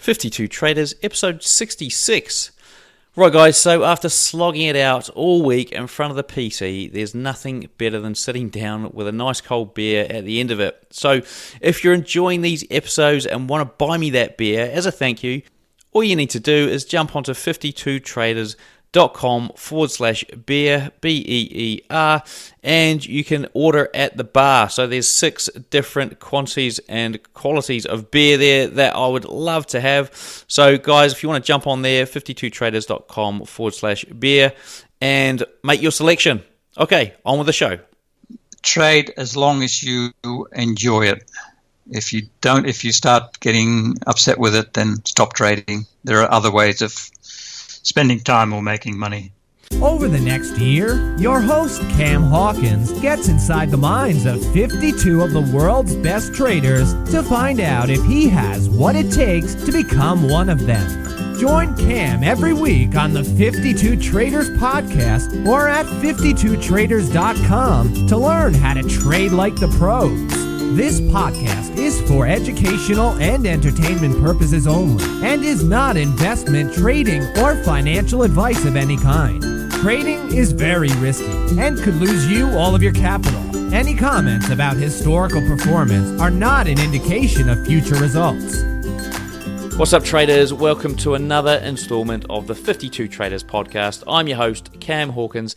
52 Traders, episode 66. Right guys, so after slogging it out all week in front of the PC, there's nothing better than sitting down with a nice cold beer at the end of it. So if you're enjoying these episodes and want to buy me that beer as a thank you, all you need to do is jump onto 52traders.com/beer, B-E-E-R, and you can order at the bar. So there's 6 different quantities and qualities of beer there that I would love to have. So guys, if you want to jump on there, 52traders.com/beer and make your selection. Okay, on with the show. Trade as long as you enjoy it. If you start getting upset with it, then stop trading. There are other ways of spending time or making money. Over the next year, your host Cam Hawkins gets inside the minds of 52 of the world's best traders to find out if he has what it takes to become one of them. Join Cam every week on the 52 Traders podcast or at 52traders.com to learn how to trade like the pros. This podcast is for educational and entertainment purposes only and is not investment, trading, or financial advice of any kind. Trading is very risky and could lose you all of your capital. Any comments about historical performance are not an indication of future results. What's up traders? Welcome to another installment of the 52 Traders podcast. I'm your host, Cam Hawkins,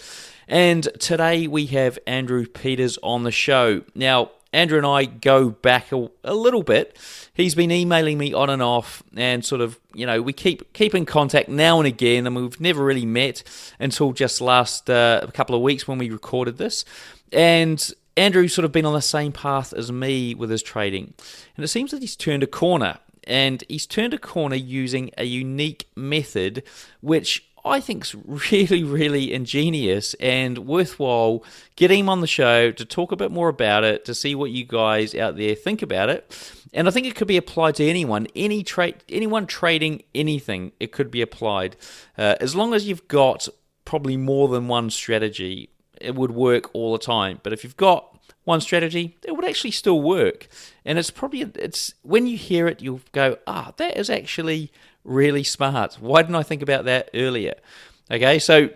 and today we have Andrew Peters on the show. Now, Andrew and I go back a little bit. He's been emailing me on and off and sort of, we keep in contact now and again, and we've never really met until just last couple of weeks when we recorded this. And Andrew's sort of been on the same path as me with his trading. And it seems that he's turned a corner. And he's turned a corner using a unique method, which I think's really, really ingenious and worthwhile getting him on the show to talk a bit more about it, to see what you guys out there think about it. And I think it could be applied to anyone, anyone trading anything, it could be applied. As long as you've got probably more than one strategy, it would work all the time. But if you've got one strategy, it would actually still work. And it's when you hear it, you'll go, that is actually really smart. Why didn't I think about that earlier? Okay, so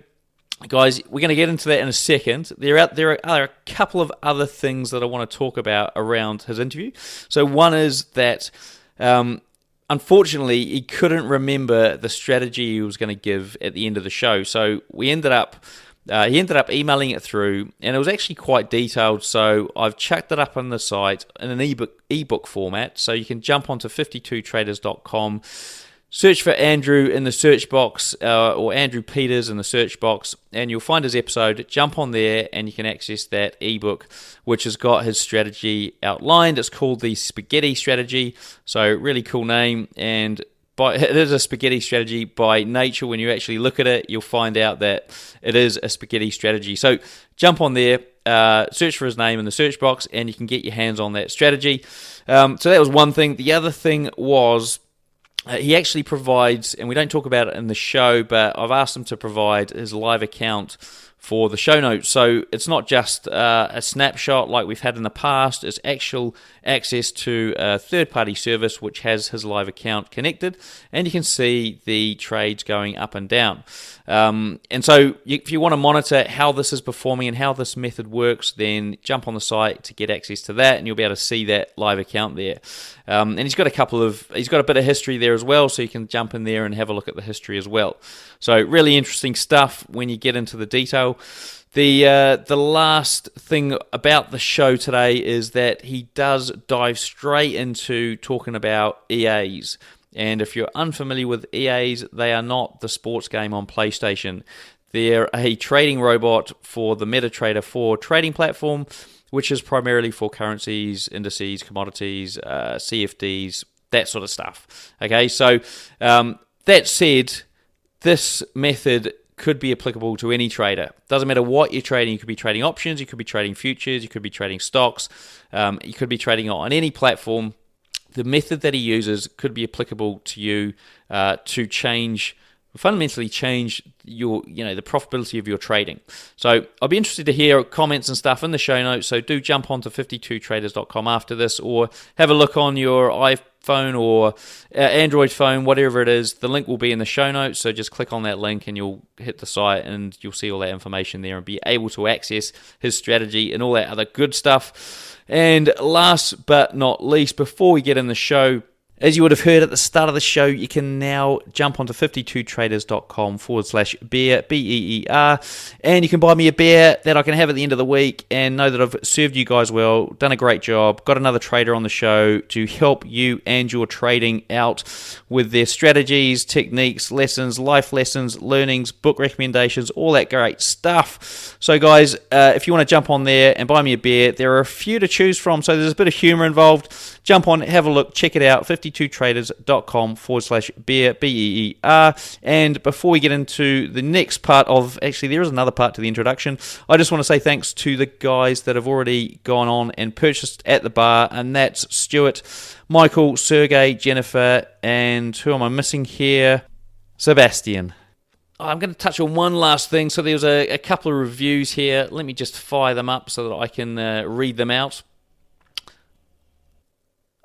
guys, we're going to get into that in a second. There are a couple of other things that I want to talk about around his interview. So one is that unfortunately he couldn't remember the strategy he was going to give at the end of the show. So he ended up emailing it through, and it was actually quite detailed, so I've chucked it up on the site in an ebook format, so you can jump onto 52traders.com, search for Andrew in the search box, or Andrew Peters in the search box, and you'll find his episode. Jump on there, and you can access that ebook, which has got his strategy outlined. It's called the Spaghetti Strategy, so really cool name, and it is a spaghetti strategy by nature. When you actually look at it, you'll find out that it is a spaghetti strategy. So jump on there, search for his name in the search box, and you can get your hands on that strategy. So that was one thing. The other thing was he actually provides, and we don't talk about it in the show, but I've asked him to provide his live account for the show notes. So it's not just a snapshot like we've had in the past, it's actual access to a third-party service which has his live account connected, and you can see the trades going up and down. And so if you want to monitor how this is performing and how this method works, then jump on the site to get access to that, and you'll be able to see that live account there. And he's got a bit of history there as well, so you can jump in there and have a look at the history as well. So really interesting stuff when you get into the detail. The last thing about the show today is that he does dive straight into talking about EAs. And if you're unfamiliar with EAs, they are not the sports game on PlayStation. They're a trading robot for the MetaTrader 4 trading platform, which is primarily for currencies, indices, commodities, CFDs, that sort of stuff. Okay, so that said, this method could be applicable to any trader. Doesn't matter what you're trading. You could be trading options, you could be trading futures, you could be trading stocks, you could be trading on any platform. The method that he uses could be applicable to you to fundamentally change your, the profitability of your trading. So I'll be interested to hear comments and stuff in the show notes. So do jump onto 52traders.com after this, or have a look on your iPhone or Android phone, whatever it is, the link will be in the show notes. So just click on that link and you'll hit the site and you'll see all that information there and be able to access his strategy and all that other good stuff. And last but not least, before we get in the show, as you would have heard at the start of the show, you can now jump onto 52traders.com/beer, BEER, and you can buy me a beer that I can have at the end of the week and know that I've served you guys well, done a great job, got another trader on the show to help you and your trading out with their strategies, techniques, lessons, life lessons, learnings, book recommendations, all that great stuff. So guys, if you want to jump on there and buy me a beer, there are a few to choose from, so there's a bit of humor involved. Jump on, have a look, check it out, 52traders.com/beer, BEER. And before we get into the next part of, actually there is another part to the introduction, I just want to say thanks to the guys that have already gone on and purchased at the bar, and that's Stuart, Michael, Sergey, Jennifer, and who am I missing here? Sebastian. I'm going to touch on one last thing. So there's a couple of reviews here. Let me just fire them up so that I can read them out.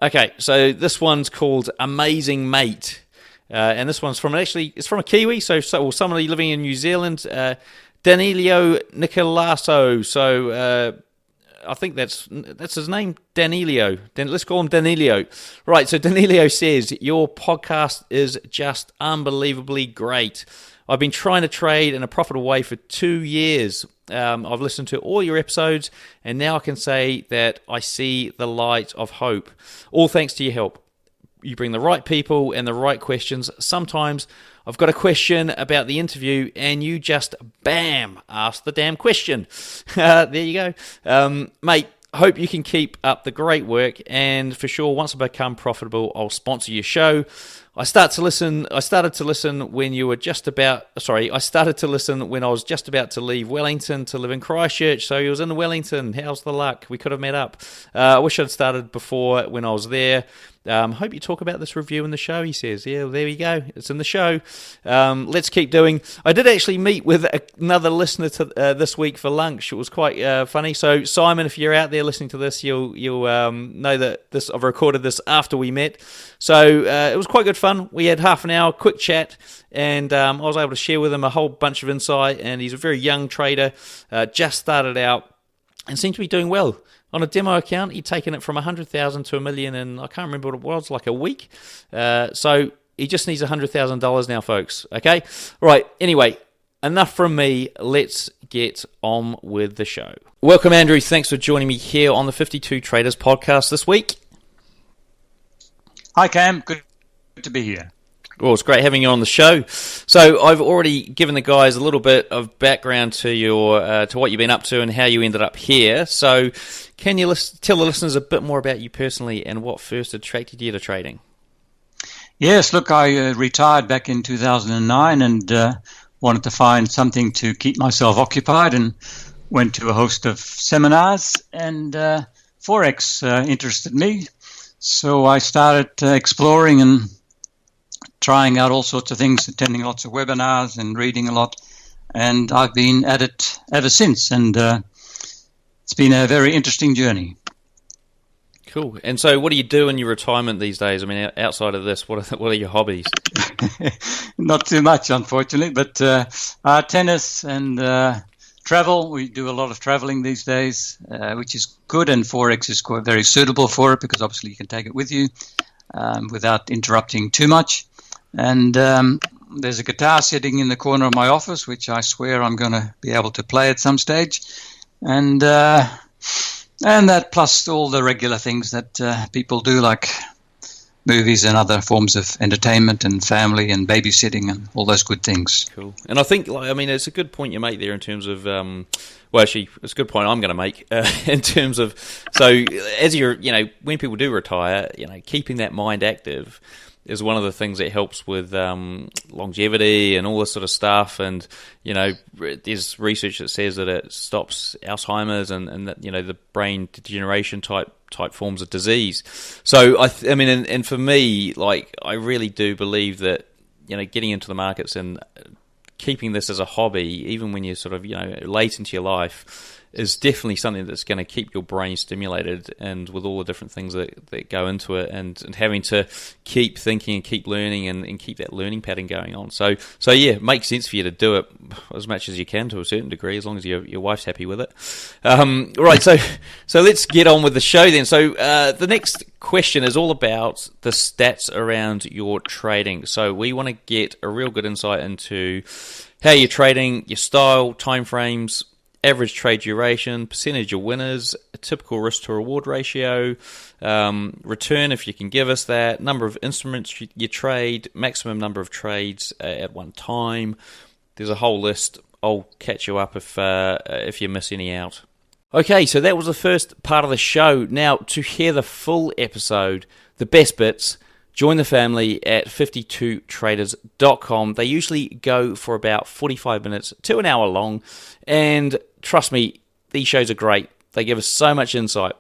Okay, so this one's called Amazing Mate, and this one's from it's from a Kiwi, so somebody living in New Zealand, Danilo Nicolaso. So I think that's his name, Danilo. Let's call him Danilo. Right, so Danilo says, your podcast is just unbelievably great. I've been trying to trade in a profitable way for 2 years. I've listened to all your episodes, and now I can say that I see the light of hope. All thanks to your help. You bring the right people and the right questions. Sometimes I've got a question about the interview, and you just, bam, ask the damn question. There you go. Mate, hope you can keep up the great work, and for sure, once I become profitable, I'll sponsor your show. I started to listen when I started to listen when I was just about to leave Wellington to live in Christchurch. So he was in Wellington. How's the luck? We could have met up. I wish I'd started before when I was there. Hope you talk about this review in the show, he says. Yeah, well, there we go. It's in the show. Let's keep doing. I did actually meet with another listener this week for lunch. It was quite funny. So, Simon, if you're out there listening to this, you'll know that I've recorded this after we met. So, it was quite good fun. We had half an hour, quick chat, and I was able to share with him a whole bunch of insight. And he's a very young trader, just started out, and seemed to be doing well. On a demo account, he'd taken it from 100,000 to $1 million in, I can't remember what it was, like a week. So he just needs $100,000 now, folks. Okay? Right, anyway, enough from me. Let's get on with the show. Welcome, Andrew. Thanks for joining me here on the 52 Traders podcast this week. Hi, Cam. Good to be here. Well, it's great having you on the show. So I've already given the guys a little bit of background to your to what you've been up to and how you ended up here. So can you tell the listeners a bit more about you personally and what first attracted you to trading? Yes, look, I retired back in 2009 and wanted to find something to keep myself occupied, and went to a host of seminars, and Forex interested me. So I started exploring and trying out all sorts of things, attending lots of webinars and reading a lot, and I've been at it ever since, and it's been a very interesting journey. Cool. And so what do you do in your retirement these days? I mean, outside of this, what are your hobbies? Not too much, unfortunately, but tennis and travel. We do a lot of traveling these days, which is good, and Forex is quite very suitable for it because obviously you can take it with you without interrupting too much. And there's a guitar sitting in the corner of my office, which I swear I'm going to be able to play at some stage. And that plus all the regular things that people do, like movies and other forms of entertainment and family and babysitting and all those good things. Cool. And I think, it's a good point you make there in terms of, actually, it's a good point I'm going to make in terms of, so as you're, when people do retire, keeping that mind active is one of the things that helps with longevity and all this sort of stuff. And, there's research that says that it stops Alzheimer's and that, the brain degeneration type forms of disease. So, and for me, I really do believe that, getting into the markets and keeping this as a hobby, even when you're sort of, late into your life, is definitely something that's going to keep your brain stimulated, and with all the different things that go into it, and having to keep thinking and keep learning and keep that learning pattern going on. So yeah, it makes sense for you to do it as much as you can to a certain degree, as long as your wife's happy with it. Right, so let's get on with the show then. So the next question is all about the stats around your trading. So we want to get a real good insight into how you're trading, your style, timeframes, average trade duration, percentage of winners, a typical risk to reward ratio, return if you can give us that, number of instruments you trade, maximum number of trades at one time. There's a whole list. I'll catch you up if you miss any out. Okay, so that was the first part of the show. Now, to hear the full episode, the best bits, join the family at 52traders.com. They usually go for about 45 minutes to an hour long, and trust me, these shows are great. They give us so much insight.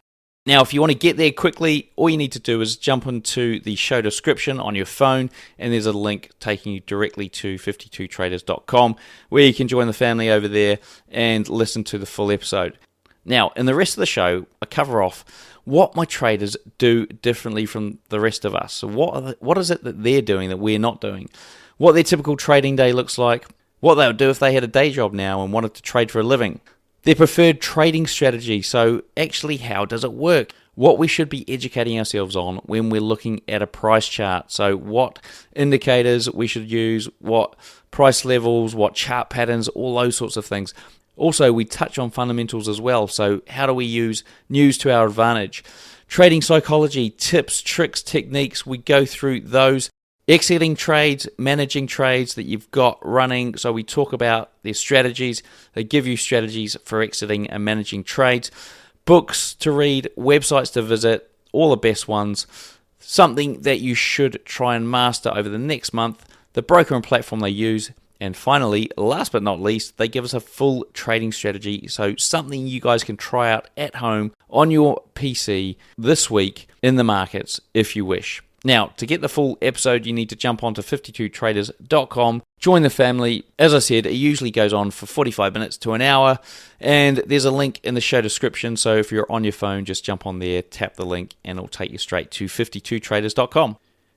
Now, if you want to get there quickly, all you need to do is jump into the show description on your phone, and there's a link taking you directly to 52traders.com, where you can join the family over there and listen to the full episode. Now, in the rest of the show, I cover off what my traders do differently from the rest of us. So what is it that they're doing that we're not doing? What their typical trading day looks like, what they would do if they had a day job now and wanted to trade for a living, their preferred trading strategy, so actually how does it work, what we should be educating ourselves on when we're looking at a price chart, so what indicators we should use, what price levels, what chart patterns, all those sorts of things. Also, we touch on fundamentals as well, so how do we use news to our advantage? Trading psychology, tips, tricks, techniques, we go through those. Exiting trades, managing trades that you've got running, so we talk about their strategies. They give you strategies for exiting and managing trades. Books to read, websites to visit, all the best ones. Something that you should try and master over the next month, the broker and platform they use. And finally, last but not least, they give us a full trading strategy, so something you guys can try out at home on your PC this week in the markets if you wish. Now, to get the full episode, you need to jump onto 52traders.com, join the family. As I said, it usually goes on for 45 minutes to an hour, and there's a link in the show description, so if you're on your phone, just jump on there, tap the link, and it'll take you straight to 52traders.com.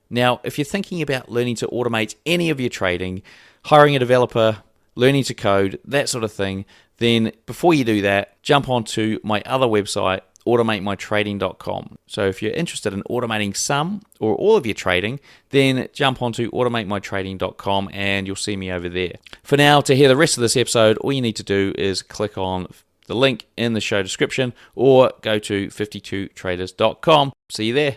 Now, if you're thinking about learning to automate any of your trading, hiring a developer, learning to code, that sort of thing, then before you do that, jump onto my other website, automatemytrading.com. So if you're interested in automating some or all of your trading, then jump onto automatemytrading.com and you'll see me over there. For now, to hear the rest of this episode, all you need to do is click on the link in the show description or go to 52traders.com. See you there.